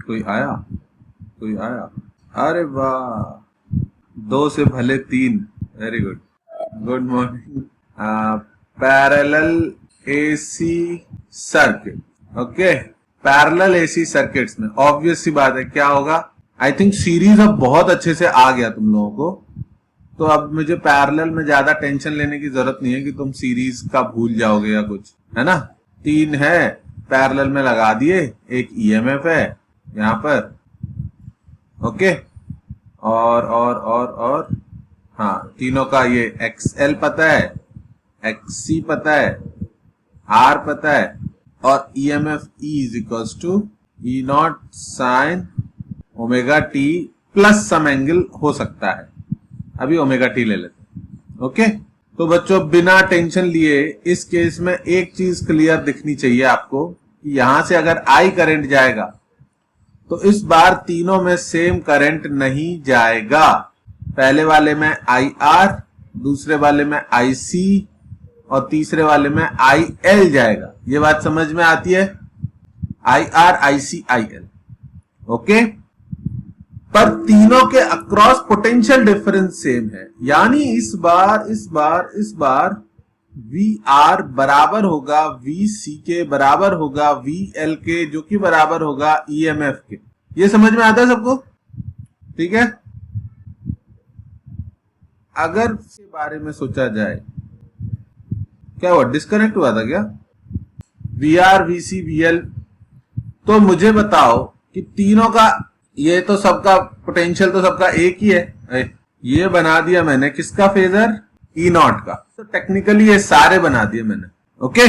कोई आया, कोई आया? अरे वाह, 2 से भले 3। Very good, good morning. Parallel AC circuit, okay. Parallel AC circuits में ऑब्वियस सी बात है क्या होगा, आई थिंक सीरीज अब बहुत अच्छे से आ गया तुम लोगों को, तो अब मुझे पैरेलल में ज्यादा टेंशन लेने की जरूरत नहीं है कि तुम सीरीज का भूल जाओगे या कुछ, है ना। 3 है, पैरेलल में लगा दिए, एक ईएमएफ है यहां पर, ओके। और हाँ, तीनों का ये एक्सएल पता है, एक्ससी पता है, आर पता है, और EMF E is equals to E not sine omega T plus some angle हो सकता है, अभी ओमेगा टी ले लेते हैं, ओके। तो बच्चों बिना टेंशन लिए इस केस में एक चीज क्लियर दिखनी चाहिए आपको कि यहां से अगर आई करंट जाएगा तो इस बार तीनों में सेम करंट नहीं जाएगा। पहले वाले में आई आर, दूसरे वाले में आई सी, और तीसरे वाले में आई एल जाएगा। ये बात समझ में आती है? I R, I C, I L, okay. पर तीनों के अक्रॉस पोटेंशियल डिफरेंस सेम है, यानी इस बार वी आर बराबर होगा वी सी के, बराबर होगा वी एल के, जो कि बराबर होगा ईएमएफ के। ये समझ में आता है सबको? ठीक है। अगर इसके बारे में सोचा जाए, क्या हुआ, डिस्कनेक्ट हुआ था क्या? V R, V C, V L, तो मुझे बताओ कि तीनों का, ये तो सबका पोटेंशियल तो सबका एक ही है। ये बना दिया मैंने किसका फेजर, ई नॉट का। तो टेक्निकली ये सारे बना दिए मैंने, ओके।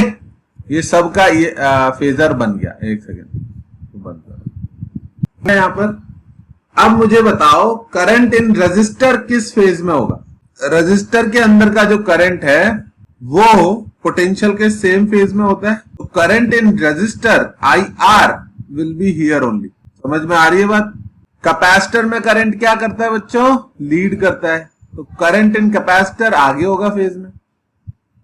ये सबका ये फेजर बन गया। एक सेकेंड, तो बंद करो यहां पर। अब मुझे बताओ करंट इन रजिस्टर किस फेज में होगा। रजिस्टर के अंदर का जो करंट है वो पोटेंशियल के सेम फेज में होता है। तो current in register I R will be here only. समझ में आ रही है बात? कैपेसिटर में करंट क्या करता है बच्चों, लीड करता है, तो करंट इन कैपेसिटर आगे होगा फेज में,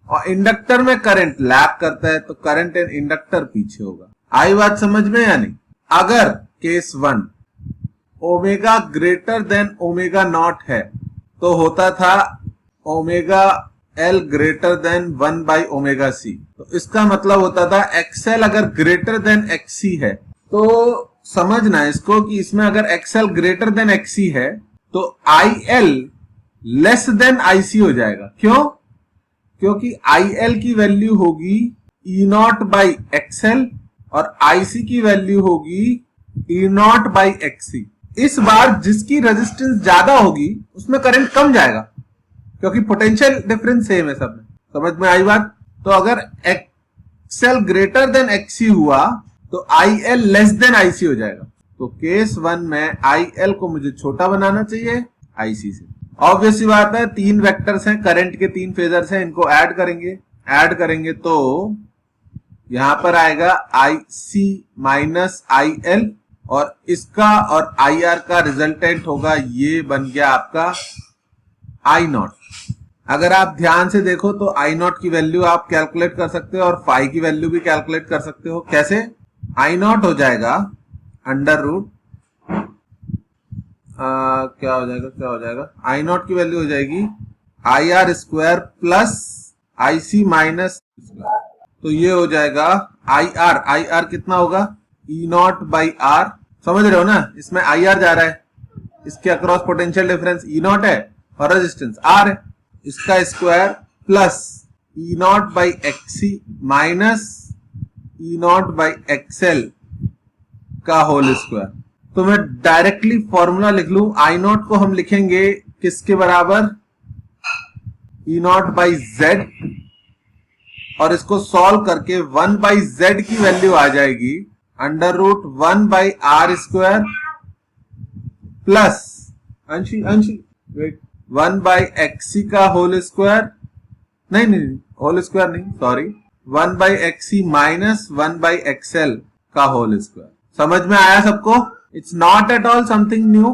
और इंडक्टर में करंट लैग करता है, तो करंट इन इंडक्टर पीछे होगा। आई बात समझ में या नहीं? अगर case 1 omega greater than omega not है तो होता था omega L greater than 1 by omega C. तो इसका मतलब होता था एक्सएल अगर ग्रेटर देन एक्सी है, तो समझना इसको कि इसमें अगर एक्सएल ग्रेटर देन एक्सी है तो I L less than IC हो जाएगा। क्यों? क्योंकि आई एल की वैल्यू होगी ई नॉट बाई एक्सएल और आईसी की वैल्यू होगी ई नॉट बाई एक्सी। इस बार जिसकी रेजिस्टेंस ज्यादा होगी उसमें करंट कम जाएगा, क्योंकि पोटेंशियल डिफरेंस सेम है सब में। समझ में आई बात? तो अगर एक्सएल ग्रेटर देन एक्सी हुआ तो I L less than IC हो जाएगा। तो केस 1 में आई एल को मुझे छोटा बनाना चाहिए आईसी से। ऑब्वियस सी बात है, 3 वेक्टर्स हैं, करंट के 3 फेजर्स हैं, इनको ऐड करेंगे तो यहां पर आएगा आई सी माइनस आई एल, और इसका और आई आर का रिजल्टेंट होगा, ये बन गया आपका आई नॉट। अगर आप ध्यान से देखो तो आई नॉट की वैल्यू आप कैलकुलेट कर सकते हो और फाई की वैल्यू भी कैलकुलेट कर सकते हो। कैसे? आई नॉट हो जाएगा अंडर रूट क्या हो जाएगा आई नॉट की वैल्यू हो जाएगी I R square plus I C minus, तो ये हो जाएगा आई आर कितना होगा, ई नॉट बाई आर। समझ रहे हो ना? इसमें आई आर जा रहा है, इसके across potential difference E not है और रेजिस्टेंस आर है, इसका square plus E not by XC minus E not by XL का होल स्क्वायर। तो मैं डायरेक्टली फॉर्मूला लिख लूं, आई नॉट को हम लिखेंगे किसके बराबर, ई नॉट बाई जेड, और इसको सॉल्व करके 1 बाई जेड की वैल्यू आ जाएगी under root 1 by R square plus अंशी वेट 1 बाई एक्सी का होल स्क्वायर, नहीं होल स्क्वायर नहीं, sorry, 1 by XC minus 1 by XL का होल स्क्वायर। समझ में आया सबको? It's not at all something new.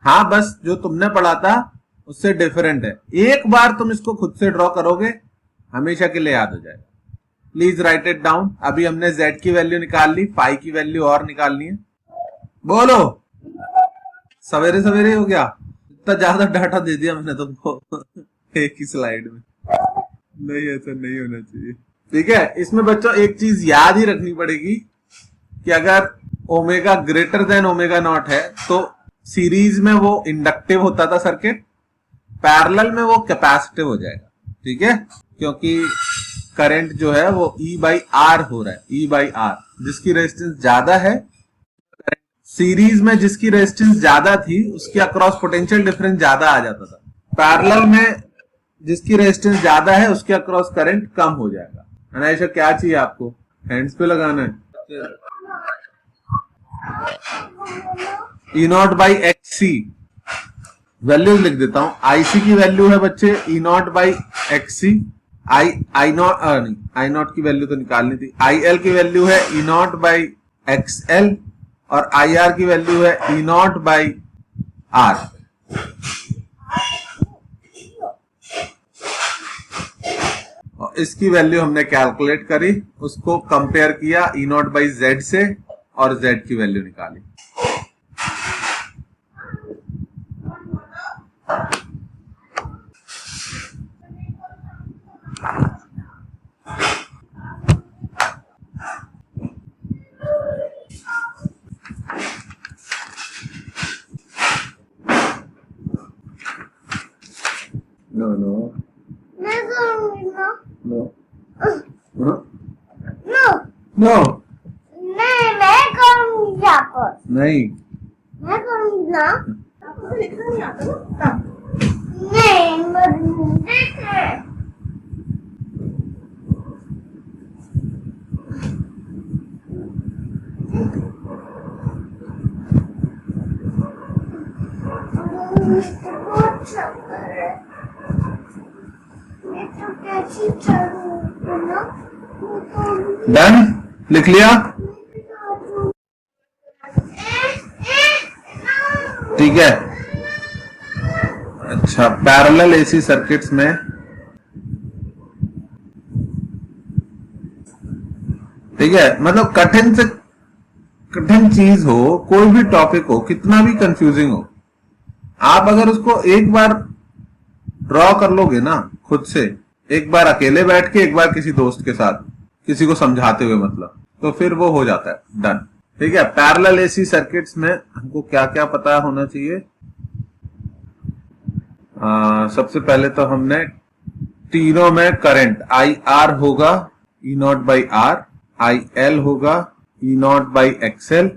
हाँ, बस जो तुमने पढ़ा था उससे डिफरेंट है। एक बार तुम इसको खुद से ड्रॉ करोगे हमेशा के लिए याद हो जाएगा। Please right it down. अभी हमने z की वैल्यू निकाल ली, फाई की वैल्यू और निकालनी है। बोलो, सवेरे सवेरे हो गया, इतना ज्यादा डाटा दे दिया मैंने तुमको एक ही स्लाइड में। नहीं, ऐसा नहीं होना चाहिए। ठीक है, इसमें बच्चों एक चीज याद ही रखनी पड़ेगी कि अगर omega greater than omega not है तो सीरीज में वो इंडक्टिव होता था सर्किट, पैरेलल में वो कैपेसिटिव हो जाएगा। ठीक है, क्योंकि करंट जो है वो E बाई आर हो रहा है, E बाई आर, जिसकी रेजिस्टेंस ज्यादा है। सीरीज में जिसकी रेजिस्टेंस ज्यादा थी उसके अक्रॉस पोटेंशियल डिफरेंस ज्यादा आ जाता था, पैरेलल में जिसकी रेजिस्टेंस ज्यादा है उसके अक्रॉस करंट कम हो जाएगा। अनायशा क्या चाहिए आपको, हैंड्स पे लगाना है। E not by X C values लिख देता हूं। आईसी की वैल्यू है बच्चे E not by X C, I naught नहीं, आई नॉट की वैल्यू तो निकालनी थी। आई एल की वैल्यू है E not by x L और आई आर की वैल्यू है ई नॉट बाई आर। और इसकी वैल्यू हमने कैलकुलेट करी, उसको कंपेयर किया ई नॉट बाई जेड से और जेड की वैल्यू निकाली। No, no. No. No. नहीं, मैं करूंगी यहाँ पर। नहीं, मैं करूंगी ना। नहीं, देखे। बहुत शक्कर है। मैं तो कैसी चलूं ना? डन, लिख लिया। ठीक है, अच्छा, पैरेलल एसी सर्किट्स में ठीक है, मतलब कठिन से कठिन चीज हो, कोई भी टॉपिक हो, कितना भी कंफ्यूजिंग हो, आप अगर उसको एक बार ड्रॉ कर लोगे ना खुद से, एक बार अकेले बैठ के, एक बार किसी दोस्त के साथ, किसी को समझाते हुए, मतलब, तो फिर वो हो जाता है डन। ठीक है, पैरेलल एसी सर्किट्स में हमको क्या क्या पता होना चाहिए। सबसे पहले तो हमने तीनों में करंट आई आर होगा E not by R, I L होगा ई नॉट बाई एक्सएल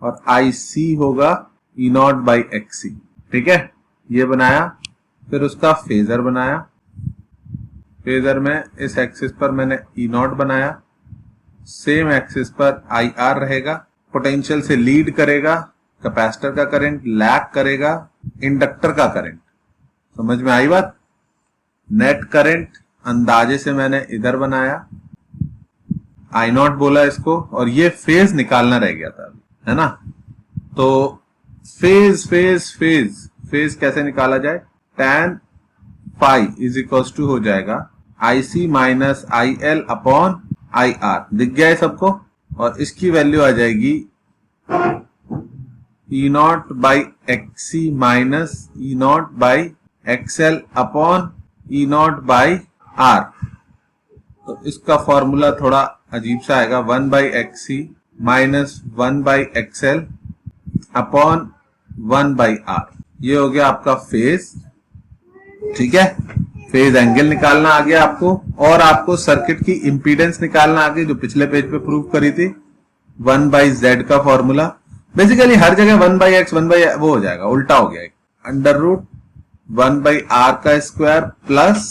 और आई सी होगा ई नॉट बाई एक्सी। ठीक है, ये बनाया। फिर उसका फेजर बनाया, फेजर में इस एक्सिस पर मैंने ई नॉट बनाया, सेम एक्सिस पर आई आर रहेगा, पोटेंशियल से लीड करेगा, कैपेसिटर का करंट लैग करेगा इंडक्टर का करंट। समझ में आई बात। नेट करंट अंदाजे से मैंने इधर बनाया, आई नॉट बोला इसको, और ये फेज निकालना रह गया था, है ना। तो फेज फेज फेज फेज कैसे निकाला जाए, tan phi is equal to हो जाएगा I C minus I L upon I R. दिख गया है सबको। और इसकी वैल्यू आ जाएगी E not by XC minus E not by X L upon E not by R. तो इसका फॉर्मूला थोड़ा अजीब सा आएगा, 1 by XC minus 1 by X L upon 1 by R. ये हो गया आपका फेज। ठीक है, फेज एंगल निकालना आ गया आपको, और आपको सर्किट की इंपीडेंस निकालना आ गई, जो पिछले पेज पे प्रूव करी थी, 1 बाई जेड का फॉर्मूला। बेसिकली हर जगह 1 बाई एक्स 1 बाई वो हो जाएगा, उल्टा हो गया, अंडर रूट 1 बाई आर का square plus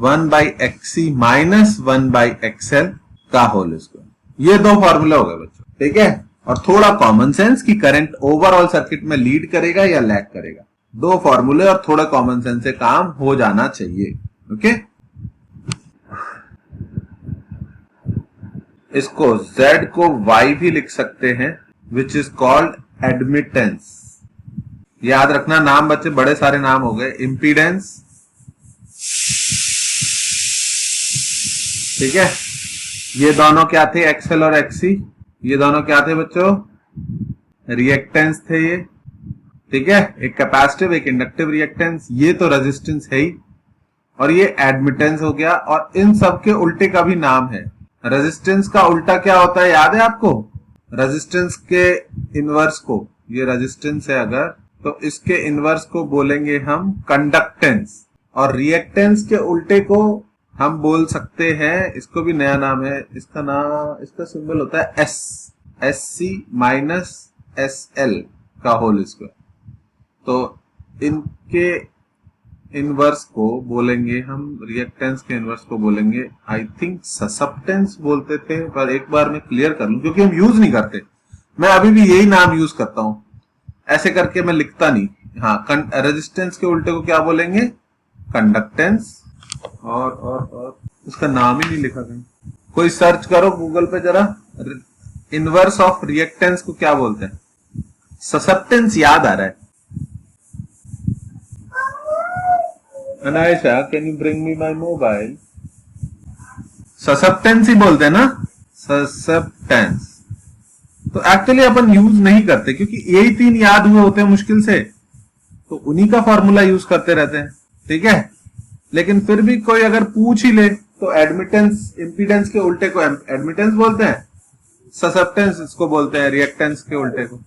1 by XC minus 1 by XL का होल स्क्वायर। ये दो फॉर्मूला हो गए बच्चों। ठीक है, और थोड़ा कॉमन सेंस कि करंट ओवरऑल सर्किट में लीड करेगा या लैग करेगा। दो फॉर्मूले और थोड़ा कॉमन सेंस से काम हो जाना चाहिए। ओके, इसको Z को Y भी लिख सकते हैं, विच इज कॉल्ड एडमिटेंस। याद रखना नाम बच्चे, बड़े सारे नाम हो गए। इंपीडेंस, ठीक है, ये दोनों क्या थे, एक्सएल और एक्सी। ये दोनों क्या थे बच्चों, रिएक्टेंस थे ये, ठीक है, एक कैपेसिटिव एक इंडक्टिव रिएक्टेंस, ये तो रेजिस्टेंस है ही, और ये एडमिटेंस हो गया, और इन सब के उल्टे का भी नाम है। रेजिस्टेंस का उल्टा क्या होता है याद है आपको? रेजिस्टेंस के इनवर्स को, ये रेजिस्टेंस है अगर, तो इसके इनवर्स को बोलेंगे हम कंडक्टेंस, और रिएक्टेंस के उल्टे को हम बोल सकते हैं, इसको भी नया नाम है, इसका नाम, इसका सिंबल होता है S, S C minus S L का होल स्क्वायर। तो इनके इनवर्स को बोलेंगे हम, रिएक्टेंस के इनवर्स को बोलेंगे, आई थिंक ससेप्टेंस बोलते थे, पर एक बार मैं क्लियर कर लूं क्योंकि हम यूज नहीं करते, मैं अभी भी यही नाम यूज करता हूं, ऐसे करके मैं लिखता नहीं। हाँ, रेजिस्टेंस के उल्टे को क्या बोलेंगे? कंडक्टेंस, और उसका नाम ही नहीं लिखा कहीं, कोई सर्च करो गूगल पे जरा, इनवर्स ऑफ रिएक्टेंस को क्या बोलते हैं? ससेप्टेंस याद आ रहा है। Anaysha, can you bring me my mobile? Susceptance ही बोलते हैं ना, ससेप्टेंस। तो एक्चुअली अपन यूज नहीं करते क्योंकि यही 3 याद हुए होते हैं मुश्किल से, तो उन्हीं का फॉर्मूला यूज करते रहते हैं, ठीक है। लेकिन फिर भी कोई अगर पूछ ही ले तो एडमिटेंस, इंपीडेंस के उल्टे को एडमिटेंस बोलते हैं, ससेप्टेंस इसको बोलते हैं रिएक्टेंस के उल्टे को,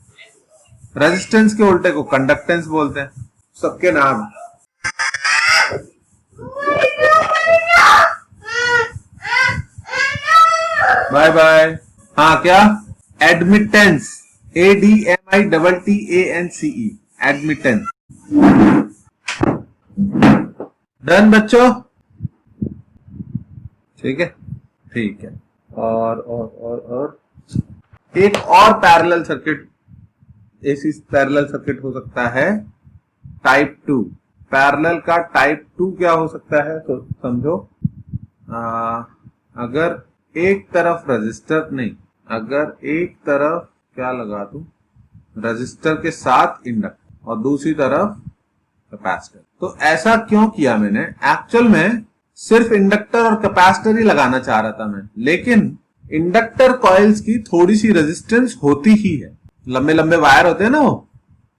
रेजिस्टेंस के उल्टे को कंडक्टेंस बोलते हैं, सबके नाम। Bye bye. हाँ, क्या? Admittance, ADMITTANCE, admittance. डन बच्चों, ठीक है, ठीक है। और एक और parallel circuit, AC parallel circuit हो सकता है टाइप 2। पैरेलल का टाइप 2 क्या हो सकता है तो समझो, अगर एक तरफ रजिस्टर नहीं, अगर एक तरफ क्या लगा दूं, रजिस्टर के साथ इंडक्टर और दूसरी तरफ कैपेसिटर। तो ऐसा क्यों किया मैंने? एक्चुअल में सिर्फ इंडक्टर और कैपेसिटर ही लगाना चाह रहा था मैं, लेकिन इंडक्टर कॉइल्स की थोड़ी सी रेजिस्टेंस होती ही है, लंबे लंबे वायर होते हैं ना वो,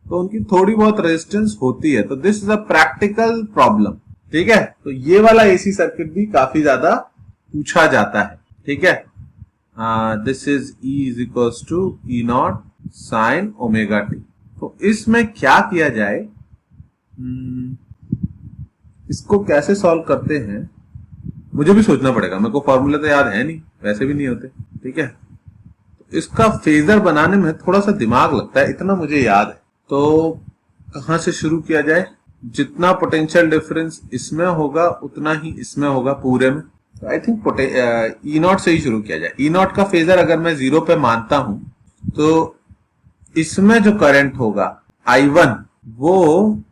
तो उनकी थोड़ी बहुत रेजिस्टेंस होती है। तो this is a practical problem, ठीक है। तो ये वाला एसी सर्किट भी काफी ज्यादा पूछा जाता है, ठीक है। This is E is equals to E0 sine omega T. तो इसमें क्या किया जाए, इसको कैसे सॉल्व करते हैं मुझे भी सोचना पड़ेगा, मेरे को फॉर्मूला तो याद है नहीं, वैसे भी नहीं होते, ठीक है। तो इसका फेजर बनाने में थोड़ा सा दिमाग लगता है, इतना मुझे याद है। तो कहां से शुरू किया जाए? जितना पोटेंशियल डिफरेंस इसमें होगा उतना ही इसमें होगा पूरे में, तो आई थिंक E0 से ही शुरू किया जाए। E0 का फेजर अगर मैं 0 पे मानता हूं तो इसमें जो करंट होगा I1, वो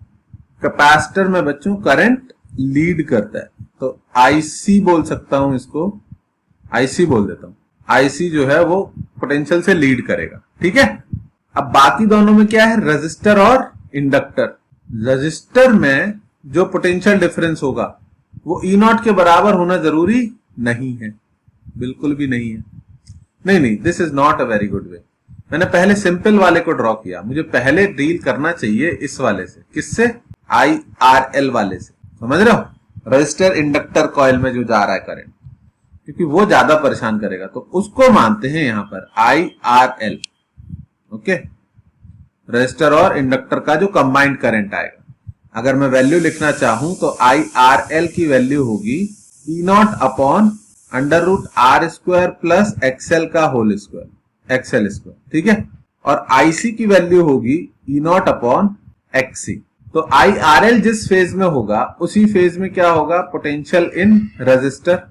कैपेसिटर में बच्चों करंट लीड करता है, तो IC बोल सकता हूं, इसको IC बोल देता हूं। IC जो है वो पोटेंशियल से लीड करेगा, ठीक है। अब बाकी दोनों में क्या है? रेजिस्टर और इंडक्टर। रेजिस्टर में जो पोटेंशियल डिफरेंस होगा वो E0 के बराबर होना जरूरी नहीं है, बिल्कुल भी नहीं है। नहीं, this is not a very good way. मैंने पहले सिंपल वाले को ड्रॉ किया, मुझे पहले डील करना चाहिए इस वाले से। किससे? IRL वाले से, समझ रहे हो? रेजिस्टर इंडक्टर कॉइल में जो जा रहा है करंट, क्योंकि वो ज्यादा परेशान करेगा, तो उसको मानते हैं यहां पर IRL, ओके। रेजिस्टर और इंडक्टर का जो कंबाइंड करंट आएगा, अगर मैं वैल्यू लिखना चाहूं तो IRL की वैल्यू होगी E0 upon under root R square plus XL का होल स्क्वायर, XL स्क्वायर, ठीक है। और IC की वैल्यू होगी E0 अपॉन XC। तो IRL जिस फेज में होगा उसी फेज में क्या होगा? Potential in resistor.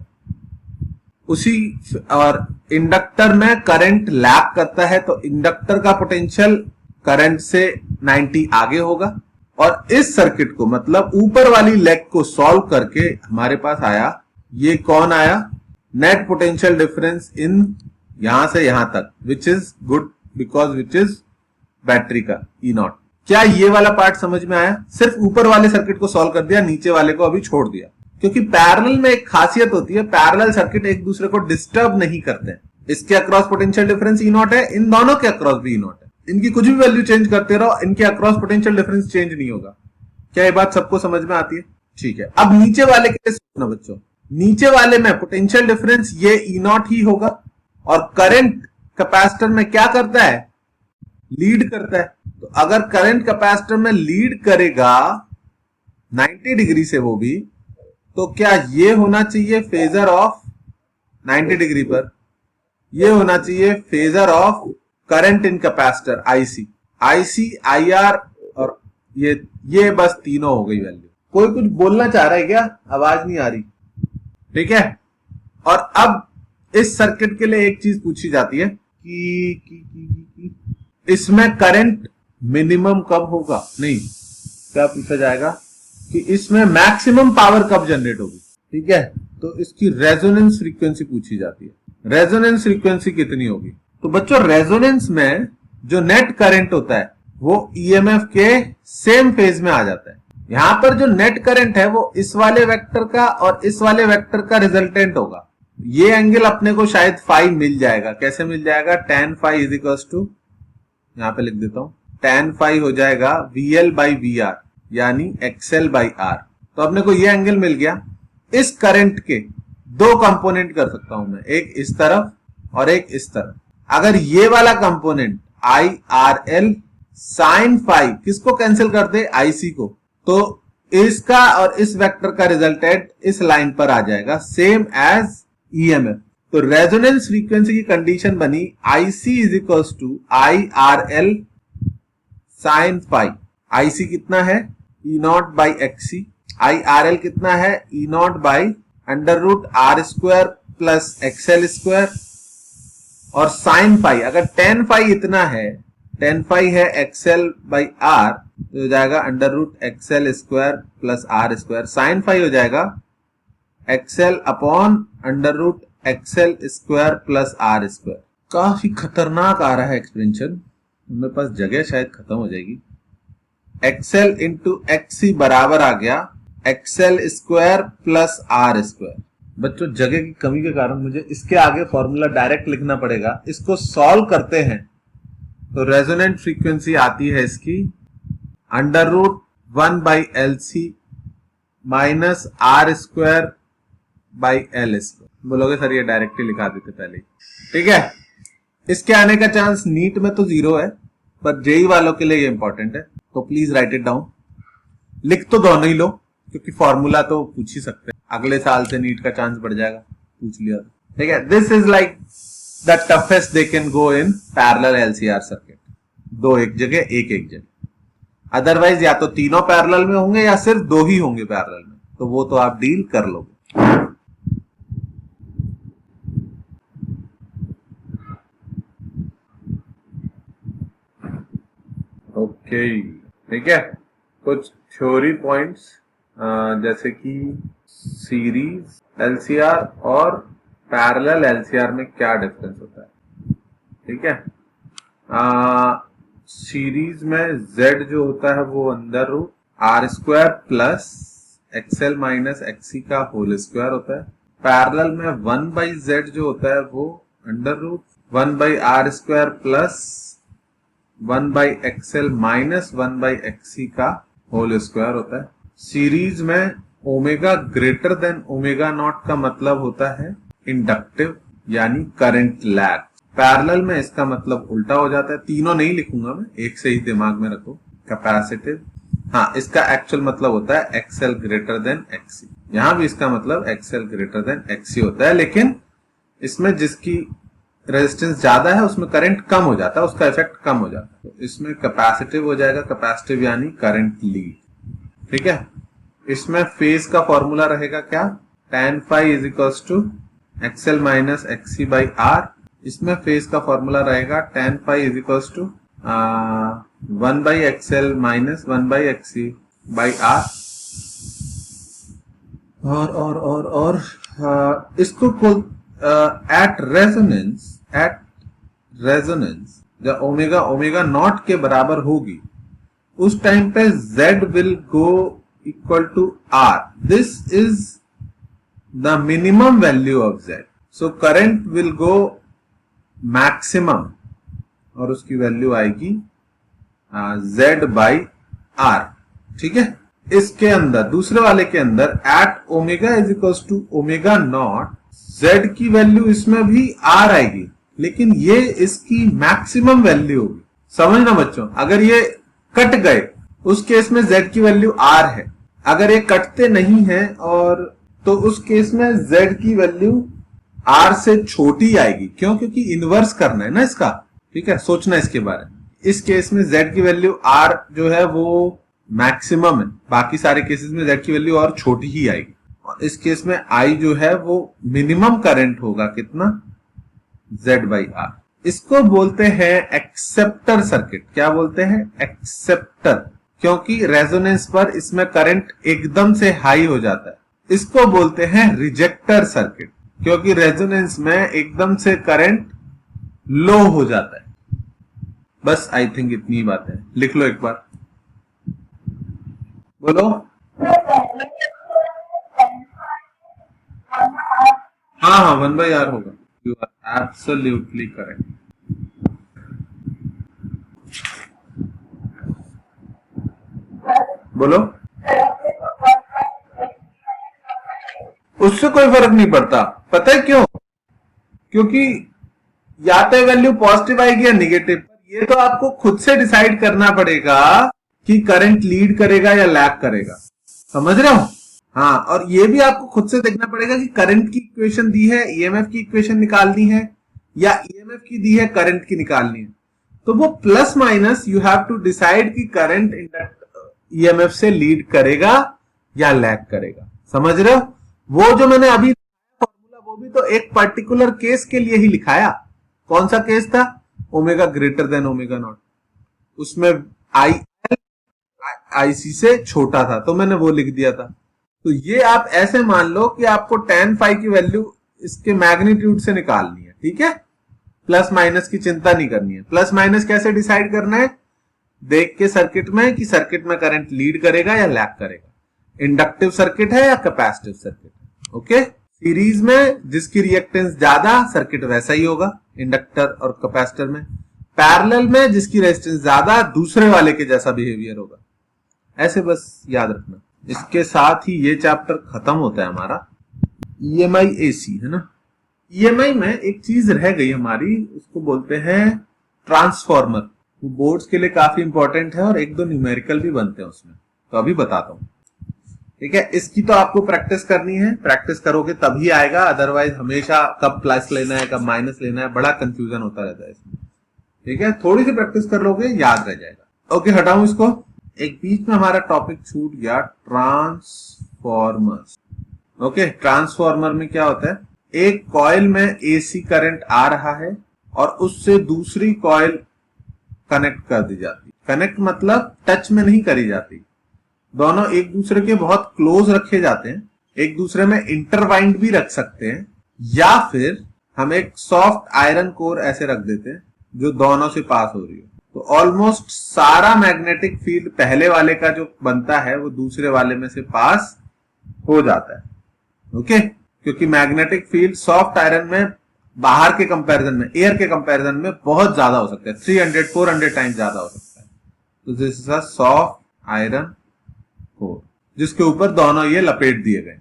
उसी, और इंडक्टर में करंट लैग करता है, तो इंडक्टर का पोटेंशियल करंट से 90 आगे होगा। और इस सर्किट को, मतलब ऊपर वाली लेग को सॉल्व करके हमारे पास आया, ये कौन आया? नेट पोटेंशियल डिफरेंस इन यहां से यहां तक, which is good because which is battery का E0। क्या ये वाला पार्ट समझ में आया? सिर्फ ऊपर वाले सर्किट को सॉल्व कर दिया, नीचे वाले को अभी छोड़ दिया, क्योंकि पैरेलल में एक खासियत होती है, पैरेलल सर्किट एक दूसरे को डिस्टर्ब नहीं करते हैं। इसके अक्रॉस पोटेंशियल डिफरेंस E0 है, इन दोनों के अक्रॉस भी E0 है, इनकी कुछ भी वैल्यू चेंज करते रहो, इनके अक्रॉस पोटेंशियल डिफरेंस चेंज नहीं होगा। क्या ये बात सबको समझ में आती है? ठीक है, अब नीचे वाले के लिए सोचना बच्चों। नीचे वाले में पोटेंशियल डिफरेंस ये ई नॉट ही होगा, और करंट कैपेसिटर में क्या करता है? लीड करता है। तो अगर करंट कैपेसिटर में लीड करेगा 90 डिग्री से वो भी, तो क्या ये होना चाहिए फेजर ऑफ 90 डिग्री पर, ये होना चाहिए phasor of current in capacitor IC. IC, IR और ये बस तीनों हो गई वैल्यू। कोई कुछ बोलना चाह रहा है क्या? आवाज नहीं आ रही, ठीक है। और अब इस सर्किट के लिए एक चीज पूछी जाती है कि इसमें करंट मिनिमम कब होगा? नहीं, क्या पूछा जाएगा कि इसमें मैक्सिमम पावर कब जनरेट होगी, ठीक है। तो इसकी रेजोनेंस फ्रीक्वेंसी पूछी जाती है। रेजोनेंस फ्रीक्वेंसी कितनी होगी? तो बच्चों रेजोनेंस में जो नेट करंट होता है वो ईएमएफ के सेम फेज में आ जाता है। यहां पर जो नेट करंट है वो इस वाले वेक्टर का और इस वाले वेक्टर का रिजल्टेंट होगा। ये एंगल अपने को शायद फाई मिल जाएगा। कैसे मिल जाएगा? tan phi is equal to, यहां पे लिख देता हूं, tan फाई हो जाएगा VL बाई VR यानी XL बाई R। तो अपने को ये एंगल मिल गया। इस करंट के दो कंपोनेंट कर सकता हूं मैं, एक इस तरफ और एक इस तरफ। अगर ये वाला कंपोनेंट IRL साइन फाई किसको कैंसिल कर दे? IC को, तो इसका और इस वेक्टर का रिजल्टेंट इस लाइन पर आ जाएगा, सेम एज EMF। तो रेजोनेंस फ्रीक्वेंसी की कंडीशन बनी IC is equal to IRL sine phi. IC कितना है? E naught by XC। IRL कितना है? E naught by under root R square plus XL square. और साइन फाई, अगर tan phi इतना है, tan फाई है XL बाई R, तो हो जाएगा under root XL square plus R square. Sine phi हो जाएगा XL upon under root XL square plus R square. काफी खतरनाक आ रहा है एक्सपेंशन, मेरे पास जगह शायद खत्म हो जाएगी। XL इंटू XC बराबर आ गया XL square plus R square. बच्चों जगह की कमी के कारण मुझे इसके आगे फॉर्मूला डायरेक्ट लिखना पड़ेगा। इसको सॉल्व करते हैं तो रेजोनेंट फ्रीक्वेंसी आती है इसकी under root 1 by LC minus R square by L square. बोलोगे सर ये डायरेक्टली लिखा देते पहले ही, ठीक है। इसके आने का चांस नीट में तो 0 है, पर जेई वालों के लिए ये इंपॉर्टेंट है, तो प्लीज राइट इट डाउन। लिख तो दोनों ही लो, क्योंकि फॉर्मूला तो पूछ ही सकते हैं। अगले साल से नीट का चांस बढ़ जाएगा, पूछ लिया, ठीक है। This is like the toughest they can go in parallel LCR circuit. दो एक जगह, एक एक जगह। अदरवाइज या तो तीनों पैरेलल में होंगे या सिर्फ दो ही होंगे पैरेलल में, तो वो तो आप डील कर लोगे। ओके, ठीक है। कुछ थ्योरी पॉइंट्स जैसे कि सीरीज LCR और पैरेलल LCR में क्या डिफरेंस होता है, ठीक है। सीरीज में Z जो होता है वो under root R square plus XL minus XC का होल स्क्वायर होता है। पैरेलल में 1 बाई Z जो होता है वो under root 1 by R square plus 1 by XL minus 1 by XC का होल स्क्वायर होता है। सीरीज में omega greater than omega naught का मतलब होता है इंडक्टिव यानी करंट लैग। पैरेलल में इसका मतलब उल्टा हो जाता है। तीनों नहीं लिखूंगा मैं, एक से ही दिमाग में रखो। कैपेसिटिव, हाँ, इसका एक्चुअल मतलब होता है XL ग्रेटर देन XC। यहां भी इसका मतलब XL ग्रेटर देन XC होता है, लेकिन इसमें जिसकी रेजिस्टेंस ज्यादा है उसमें करंट कम हो जाता है, उसका इफेक्ट कम हो जाता है। तो इसमें कैपेसिटिव हो जाएगा, कैपेसिटिव यानी करंट लीड, ठीक है। इसमें फेज का फॉर्मूला रहेगा क्या? tan phi is equals to XL minus XC by R। इसमें फेज का फॉर्मूला रहेगा tan phi is equals to 1 by XL minus 1 by XC by R। और इसको एट रेजोनेंस जब ओमेगा नॉट के बराबर होगी उस टाइम पे Z will go equal to R। This is the minimum value of Z, so current will go maximum, और उसकी वैल्यू आएगी Z/R। ठीक है, इसके अंदर दूसरे वाले के अंदर at omega is equals to omega naught, Z की वैल्यू इसमें भी R आएगी, लेकिन ये इसकी मैक्सिमम वैल्यू होगी। समझना बच्चों, अगर ये कट गए उस केस में Z की वैल्यू R है, अगर ये कटते नहीं है और तो उस केस में Z की वैल्यू R से छोटी आएगी। क्यों? क्योंकि इनवर्स करना है ना इसका। ठीक है, सोचना इसके बारे में। इस केस में Z की वैल्यू R जो है वो मैक्सिमम है, बाकी सारे केसेस में Z की वैल्यू और छोटी ही आएगी। और इस केस में I जो है वो मिनिमम करंट होगा कितना, Z/R। इसको बोलते हैं एक्सेप्टर सर्किट। क्या बोलते हैं? एक्सेप्टर, क्योंकि रेजोनेंस पर इसमें करंट एकदम से हाई हो जाता है। इसको बोलते हैं रिजेक्टर सर्किट, क्योंकि रेजोनेंस में एकदम से करंट लो हो जाता है। बस आई थिंक इतनी बात है, लिख लो एक बार, बोलो। हाँ, 1/R होगा। You are absolutely correct. बोलो। उससे कोई फर्क नहीं पड़ता, पता है क्यों? क्योंकि या तो वैल्यू पॉजिटिव आएगी या निगेटिव। ये तो आपको खुद से डिसाइड करना पड़ेगा कि करंट लीड करेगा या लैग करेगा। समझ रहे हो? हाँ, और ये भी आपको खुद से देखना पड़ेगा कि करंट की इक्वेशन दी है, ईएमएफ की इक्वेशन निकालनी है, या ईएमएफ की दी है, करंट की निकालनी है। तो वो plus minus you have to decide कि करंट ईएमएफ से लीड करेगा या लैग करेगा। समझ रहे हो? वो जो मैंने अभी फॉर्मूला, वो भी तो एक पर्टिकुलर केस के लिए ही लिखाया। कौन सा केस था? Omega greater than omega not. उसमें आई आईसी से छोटा था, तो मैंने वो लिख दिया था। तो ये आप ऐसे मान लो कि आपको tan फाई की वैल्यू इसके मैग्नीट्यूड से निकालनी है। ठीक है, प्लस माइनस की चिंता नहीं करनी है। प्लस माइनस कैसे डिसाइड करना है? देख के सर्किट में कि सर्किट में करंट लीड करेगा या लैग करेगा, इंडक्टिव सर्किट है या कैपेसिटिव सर्किट है। ओके, सीरीज में जिसकी रिएक्टेंस ज्यादा, सर्किट वैसा ही होगा इंडक्टर और कैपेसिटर में। पैरेलल में जिसकी रेजिस्टेंस ज्यादा, दूसरे वाले के जैसा बिहेवियर होगा। ऐसे बस याद रखना। इसके साथ ही ये चैप्टर खत्म होता है हमारा। ईएमआई एसी है ना। ईएमआई में एक चीज रह गई हमारी, उसको बोलते हैं ट्रांसफॉर्मर। वो बोर्ड्स के लिए काफी इंपॉर्टेंट है और एक दो न्यूमेरिकल भी बनते हैं उसमें, तो अभी बताता हूं। ठीक है, इसकी तो आपको प्रैक्टिस करनी है, प्रैक्टिस करोगे तभी आएगा, अदरवाइज हमेशा कब प्लस लेना है कब माइनस लेना है, बड़ा कंफ्यूजन होता रहता है इसमें। ठीक है, थोड़ी सी प्रैक्टिस कर लोगे याद रह जाएगा। ओके, हटाऊं इसको। एक बीच में हमारा टॉपिक छूट गया, ट्रांसफॉर्मर। ओके, ट्रांसफॉर्मर में क्या होता है? एक कॉइल में एसी करंट आ रहा है और उससे दूसरी कॉइल कनेक्ट कर दी जाती। कनेक्ट मतलब टच में नहीं करी जाती, दोनों एक दूसरे के बहुत क्लोज रखे जाते हैं। एक दूसरे में इंटरवाइंड भी रख सकते हैं, या फिर हम एक सॉफ्ट आयरन कोर ऐसे रख देते हैं जो दोनों से पास हो रही हो। तो ऑलमोस्ट सारा मैग्नेटिक फील्ड पहले वाले का जो बनता है वो दूसरे वाले में से पास हो जाता है। ओके, क्योंकि मैग्नेटिक फील्ड सॉफ्ट आयरन में बाहर के कंपैरिजन में, एयर के कंपैरिजन में बहुत ज्यादा हो सकता है, 300-400 टाइम्स ज्यादा हो सकता है। तो this is a soft iron core जिसके ऊपर दोनों ये लपेट दिए गए।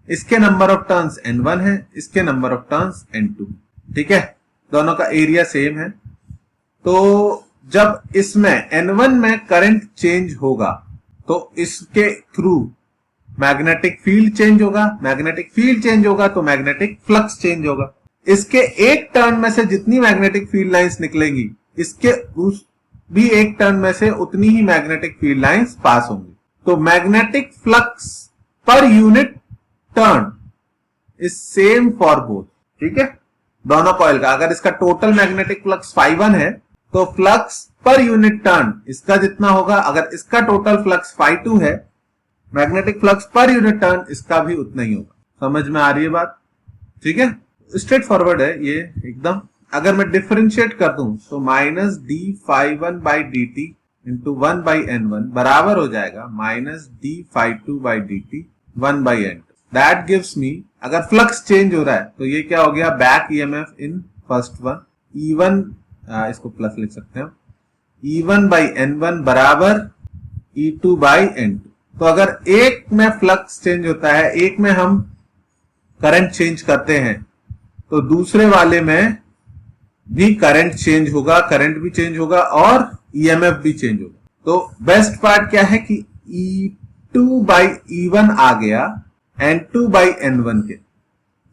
इसके नंबर ऑफ टर्न्स N1 है, इसके नंबर ऑफ टर्न्स N2। ठीक है, दोनों का एरिया सेम है। तो जब इसमें N1 में करंट चेंज होगा तो इसके थ्रू मैग्नेटिक फील्ड चेंज होगा, मैग्नेटिक फील्ड चेंज होगा तो मैग्नेटिक फ्लक्स चेंज होगा। इसके एक टर्न में से जितनी मैग्नेटिक फील्ड लाइंस निकलेंगी, इसके भी एक टर्न में से उतनी ही मैग्नेटिक फील्ड लाइंस पास होंगी। तो magnetic flux per unit turn is same for both. ठीक है, दोनों कॉइल का अगर इसका टोटल मैग्नेटिक फ्लक्स φ1 है तो फ्लक्स पर यूनिट टर्न इसका जितना होगा। अगर इसका टोटल फ्लक्स φ2 है, magnetic flux per unit turn इसका भी उतना ही होगा। समझ में आ रही है बात? ठीक है, स्ट्रेट फॉरवर्ड है ये एकदम। अगर मैं डिफरेंशिएट कर दूं तो minus D φ1 by D T into 1/N1 बराबर हो जाएगा minus D φ2 by D T 1/N2। That gives me, अगर फ्लक्स चेंज हो रहा है तो ये क्या हो गया, back EMF in first one, E1 इसको प्लस लिख सकते हैं E1 बाई N1 बराबर E2 बाई N2। तो अगर एक में फ्लक्स चेंज होता है, एक में हम करंट चेंज करते हैं, तो दूसरे वाले में भी करंट चेंज होगा, करंट भी चेंज होगा और ईएमएफ भी चेंज होगा। तो बेस्ट पार्ट क्या है कि E2 बाई E1 आ गया N2 बाई N1 के,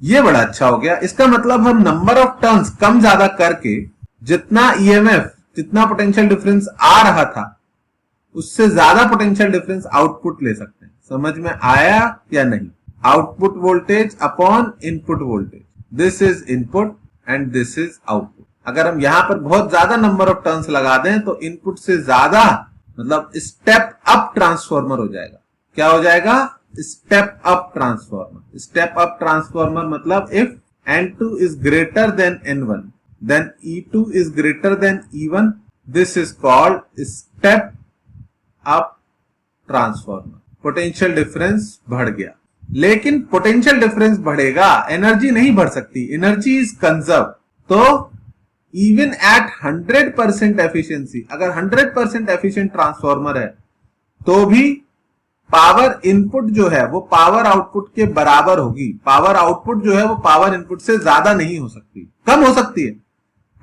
ये बड़ा अच्छा हो गया। इसका मतलब हम नंबर ऑफ टर्न्स कम ज्यादा करके जितना ईएमएफ, जितना पोटेंशियल डिफरेंस आ रहा था, उससे ज्यादा पोटेंशियल डिफरेंस आउटपुट ले सकते हैं। समझ में आया या नहीं? Output voltage upon input voltage, this is input and this is output. अगर हम यहां पर बहुत ज्यादा नंबर ऑफ टर्न्स लगा दें तो इनपुट से ज्यादा मतलब स्टेप अप ट्रांसफॉर्मर हो जाएगा। क्या हो जाएगा? Step up transformer. Step up transformer मतलब if N2 is greater than N1, then E2 is greater than E1, this is called step up transformer. Potential difference बढ़ गया, लेकिन पोटेंशियल डिफरेंस बढ़ेगा, एनर्जी नहीं बढ़ सकती, एनर्जी इज कंजर्व। तो even at 100% efficiency, अगर 100% एफिशिएंट ट्रांसफॉर्मर है तो भी पावर इनपुट जो है वो पावर आउटपुट के बराबर होगी। पावर आउटपुट जो है वो पावर इनपुट से ज्यादा नहीं हो सकती, कम हो सकती है।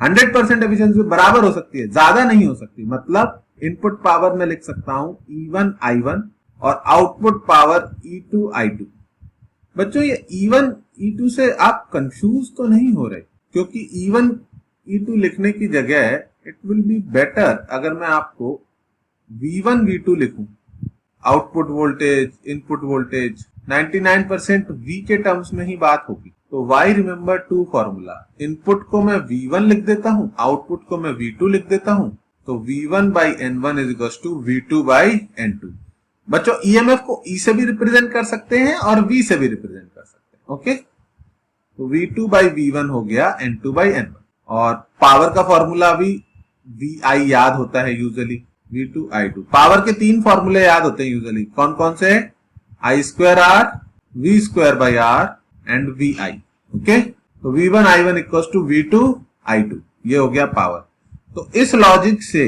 100% एफिशिएंसी बराबर हो सकती है, ज्यादा नहीं हो सकती। मतलब इनपुट पावर में लिख सकता हूं E1 I1 और आउटपुट पावर E2 I2। बच्चों ये E1 E2 से आप कंफ्यूज तो नहीं हो रहे, क्योंकि E1 E2 लिखने की जगह इट विल बी बेटर अगर मैं आपको V1 V2 लिखूं। Output voltage, input voltage, 99% V के टर्म्स में ही बात होगी। तो why remember two formula, input को मैं V1 लिख देता हूं, आउटपुट को मैं V2 लिख देता हूं। तो V1 by N1 is equal to V2 by N2। बच्चों ईएमएफ को E से भी रिप्रेजेंट कर सकते हैं और V से भी रिप्रेजेंट कर सकते हैं। ओके, तो V2 बाई V1 हो गया N2 बाई N1। और पावर का फॉर्मूला भी VI याद होता है यूजुअली, V2 I2। पावर के 3 फॉर्मूले याद होते हैं यूजुअली, कौन कौन से? I square R, V square by R and VI। Okay, तो V1 I1 equal to V2 I2, ये हो गया पावर। तो इस लॉजिक से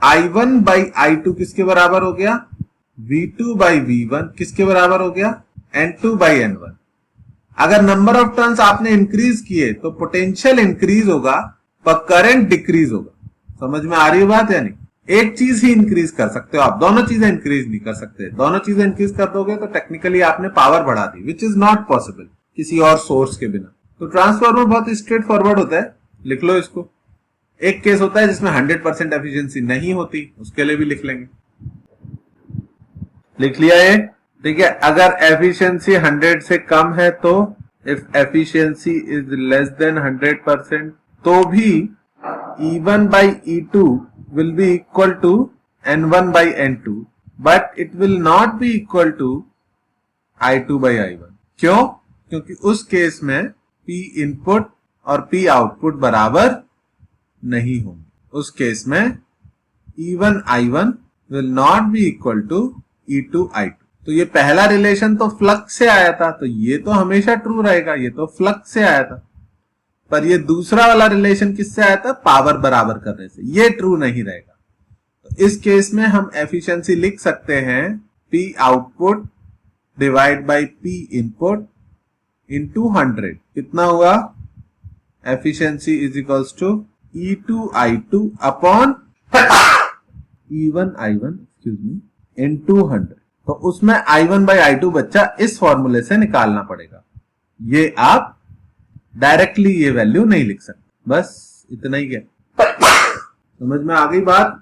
I1 बाई I2 किसके बराबर हो गया? V2 बाई V1 किसके बराबर हो गया? N2 by N1। अगर नंबर ऑफ टर्न्स आपने इंक्रीज किए तो पोटेंशियल इंक्रीज होगा पर करंट डिक्रीज होगा। समझ में आ रही है बात या नहीं? एक चीज ही इंक्रीज कर सकते हो आप, दोनों चीजें इंक्रीज नहीं कर सकते। दोनों चीजें इंक्रीज कर दोगे तो टेक्निकली आपने पावर बढ़ा दी, विच इज नॉट पॉसिबल किसी और सोर्स के बिना। तो ट्रांसफार्मर बहुत स्ट्रेट फॉरवर्ड होता है, लिख लो इसको। एक केस होता है जिसमें 100% एफिशिएंसी नहीं होती, उसके लिए भी लिख लेंगे। लिख लिया ये, ठीक है। अगर एफिशिएंसी 100 से कम है तो if efficiency is less than 100% तो भी E1 by E2 will be equal to N1 by N2, but it will not be equal to I2 by I1। क्यों? क्योंकि उस केस में P इनपुट और P आउटपुट बराबर नहीं होंगे। उस केस में E1 I1 will not be equal to E2 I2। तो ये पहला रिलेशन तो फ्लक्स से आया था, तो ये तो हमेशा ट्रू रहेगा, ये तो फ्लक्स से आया था। पर ये दूसरा वाला रिलेशन किससे आया था? पावर बराबर करने से, ये ट्रू नहीं रहेगा। तो इस केस में हम एफिशिएंसी लिख सकते हैं P output divide by P input into 100। कितना हुआ? Efficiency is equals to E2 I2 upon E1 I1 excuse me into 100। तो उसमें I1 बाई I2 बच्चा इस फॉर्मूले से निकालना पड़ेगा। ये आप डायरेक्टली ये वैल्यू नहीं लिख सकते, बस इतना ही। क्या समझ में आ गई बात?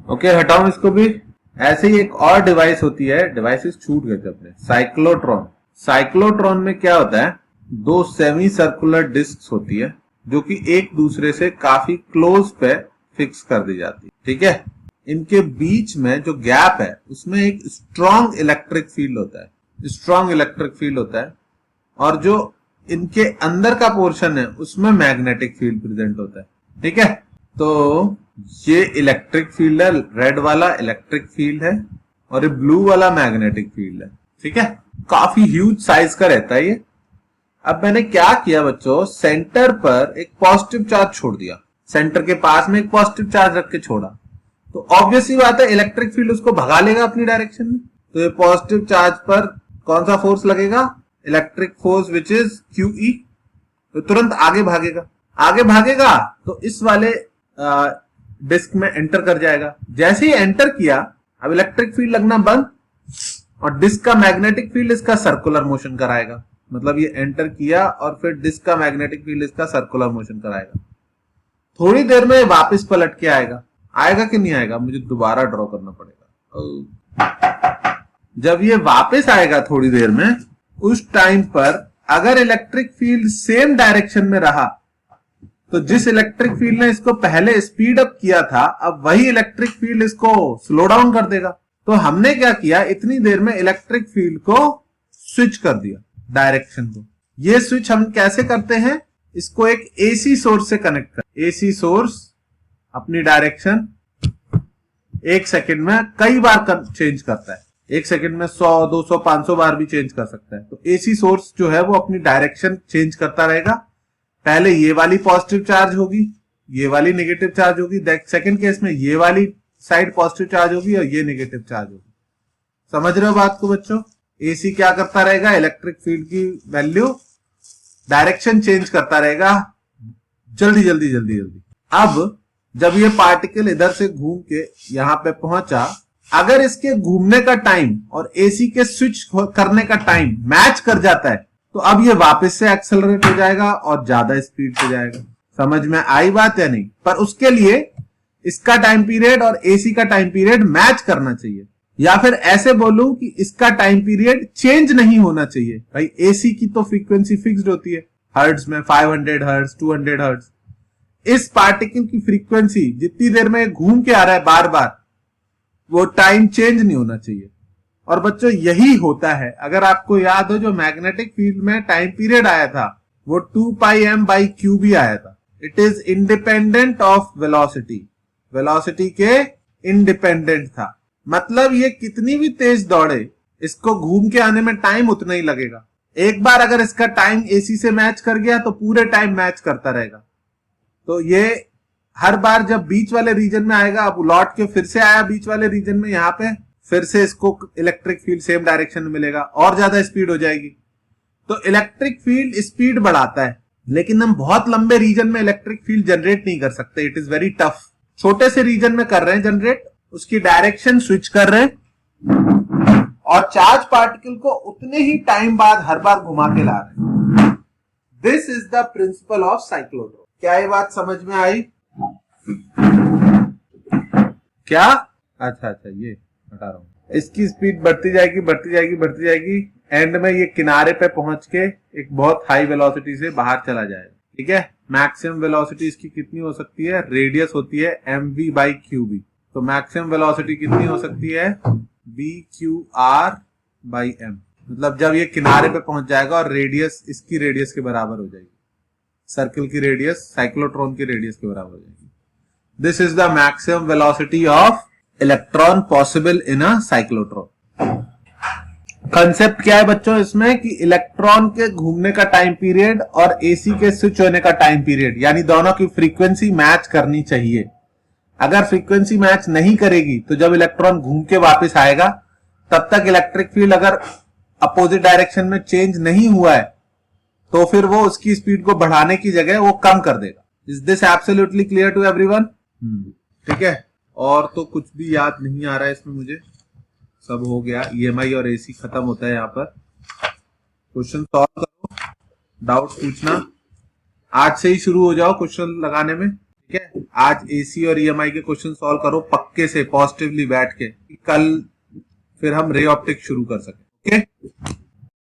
ओके, हटाओ इसको भी। ऐसे ही एक और डिवाइस होती है, डिवाइसेस छूट गए थे अपने, साइक्लोट्रॉन। साइक्लोट्रॉन में क्या होता है? 2 सेमी सर्कुलर डिस्क होती है जो कि एक दूसरे से काफी क्लोज पे फिक्स कर दी जाती है, ठीक है। इनके बीच में जो गैप है उसमें एक स्ट्रॉन्ग इलेक्ट्रिक फील्ड होता है, स्ट्रॉन्ग इलेक्ट्रिक फील्ड होता है, और जो इनके अंदर का पोर्शन है उसमें मैग्नेटिक फील्ड प्रेजेंट होता है, ठीक है। तो ये इलेक्ट्रिक फील्ड है, रेड वाला इलेक्ट्रिक फील्ड है और ये ब्लू वाला मैग्नेटिक फील्ड है, ठीक है। काफी ह्यूज साइज का रहता है ये, अब मैंने क्या किया बच्चों, सेंटर पर एक पॉजिटिव चार्ज छोड़ दिया, सेंटर के पास में एक पॉजिटिव चार्ज रख के छोड़ा, तो ऑब्वियस सी बात है इलेक्ट्रिक फील्ड उसको भगा लेगा अपनी डायरेक्शन में। तो ये पॉजिटिव चार्ज पर कौन सा फोर्स लगेगा, electric force which is QE, तो तुरंत आगे भागेगा। आगे भागेगा तो इस वाले डिस्क में एंटर कर जाएगा। जैसे ही एंटर किया, अब इलेक्ट्रिक फील्ड लगना बंद और डिस्क का मैग्नेटिक फील्ड इसका सर्कुलर मोशन कराएगा। मतलब ये एंटर किया और फिर डिस्क का मैग्नेटिक फील्ड इसका सर्कुलर मोशन कराएगा। थोड़ी देर में वापस पलट के आएगा। आएगा कि नहीं आएगा, मुझे दोबारा ड्रॉ करना पड़ेगा। जब ये वापस आएगा थोड़ी देर में, उस टाइम पर अगर इलेक्ट्रिक फील्ड सेम डायरेक्शन में रहा, तो जिस इलेक्ट्रिक फील्ड ने इसको पहले स्पीड अप किया था, अब वही इलेक्ट्रिक फील्ड इसको स्लो डाउन कर देगा। तो हमने क्या किया, इतनी देर में इलेक्ट्रिक फील्ड को स्विच कर दिया डायरेक्शन को। ये स्विच हम कैसे करते हैं, इसको एक AC सोर्स से कनेक्ट कर। AC सोर्स अपनी डायरेक्शन 1 सेकंड में कई बार चेंज करता है। 1 सेकंड में 100, 200, 500 बार भी चेंज कर सकता है। तो AC सोर्स जो है वो अपनी डायरेक्शन चेंज करता रहेगा। पहले ये वाली पॉजिटिव चार्ज होगी, ये वाली नेगेटिव चार्ज होगी, सेकंड केस में ये वाली साइड पॉजिटिव चार्ज होगी और ये नेगेटिव चार्ज होगी। समझ रहे हो बात को बच्चों? AC क्या करता रहेगा, इलेक्ट्रिक फील्ड की वैल्यू डायरेक्शन चेंज करता रहेगा जल्दी जल्दी जल्दी जल्दी। अब जब ये पार्टिकल इधर से घूम के यहां पे पहुंचा, अगर इसके घूमने का टाइम और AC के स्विच करने का टाइम मैच कर जाता है, तो अब ये वापस से एक्सेलरेट हो जाएगा और ज्यादा स्पीड पे जाएगा। समझ में आई बात या नहीं? पर उसके लिए इसका टाइम पीरियड और AC का टाइम पीरियड मैच करना चाहिए, या फिर ऐसे बोलूं कि इसका टाइम पीरियड चेंज नहीं होना चाहिए। भाई AC की तो फ्रीक्वेंसी फिक्स्ड होती है हर्ट्ज में, 500 हर्ट्ज, 200 हर्ट्ज। इस पार्टिकल की फ्रीक्वेंसी जितनी देर में घूम के आ रहा है बार बार, वो टाइम चेंज नहीं होना चाहिए। और बच्चों यही होता है, अगर आपको याद हो जो मैग्नेटिक फील्ड में टाइम पीरियड आया था वो 2πm/QB आया था। It is independent of velocity, velocity के इंडिपेंडेंट था। मतलब ये कितनी भी तेज दौड़े, इसको घूम के आने में टाइम उतना ही लगेगा। एक बार अगर इसका टाइम AC से मैच कर गया तो पूरे टाइम मैच करता रहेगा। तो ये हर बार जब बीच वाले रीजन में आएगा, अब लौट के फिर से आया बीच वाले रीजन में, यहाँ पे फिर से इसको इलेक्ट्रिक फील्ड सेम डायरेक्शन में मिलेगा और ज्यादा स्पीड हो जाएगी। तो इलेक्ट्रिक फील्ड स्पीड बढ़ाता है, लेकिन हम बहुत लंबे रीजन में इलेक्ट्रिक फील्ड जनरेट नहीं कर सकते। It is very tough. छोटे से रीजन में कर रहे हैं जनरेट, उसकी डायरेक्शन स्विच कर रहे हैं और चार्ज पार्टिकल को उतने ही टाइम बाद हर बार घुमा के ला रहे हैं। This is the principle of cyclotron. क्या ये बात समझ में आई? क्या? अच्छा, ये हटा रहा हूं। इसकी स्पीड बढ़ती जाएगी बढ़ती जाएगी बढ़ती जाएगी, एंड में ये किनारे पे पहुंच के एक बहुत हाई वेलोसिटी से बाहर चला जाएगा। ठीक है, मैक्सिमम वेलोसिटी इसकी कितनी हो सकती है? रेडियस होती है mv/qb। तो मैक्सिमम वेलोसिटी कितनी हो सकती है? bqr/m। मतलब जब ये किनारे पे पहुंच जाएगा और रेडियस इसकी रेडियस के बराबर हो जाएगी, सर्किल की रेडियस साइक्लोट्रॉन की रेडियस के बराबर हो जाएगी। This is the maximum velocity of electron possible in a cyclotron. Concept क्या है बच्चों इसमें, कि इलेक्ट्रॉन के घूमने का टाइम पीरियड और AC के स्विच होने का टाइम पीरियड, यानी दोनों की फ्रीक्वेंसी मैच करनी चाहिए। अगर फ्रीक्वेंसी मैच नहीं करेगी तो जब इलेक्ट्रॉन घूम के वापस आएगा, तब तक इलेक्ट्रिक फील्ड अगर अपोजिट डायरेक्शन में चेंज नहीं हुआ है, तो फिर वो उसकी स्पीड को बढ़ाने की जगह वो कम कर देगा। Is this absolutely clear to everyone? ठीक है, और तो कुछ भी याद नहीं आ रहा है इसमें मुझे, सब हो गया। EMI और AC खत्म होता है यहाँ पर। क्वेश्चन सॉल्व करो, डाउट पूछना, आज से ही शुरू हो जाओ क्वेश्चन लगाने में। ठीक है, आज AC और EMI के क्वेश्चन सॉल्व करो पक्के से, पॉजिटिवली बैठ के, कल फिर हम रे ऑप्टिक्स शुरू कर सके। ओके।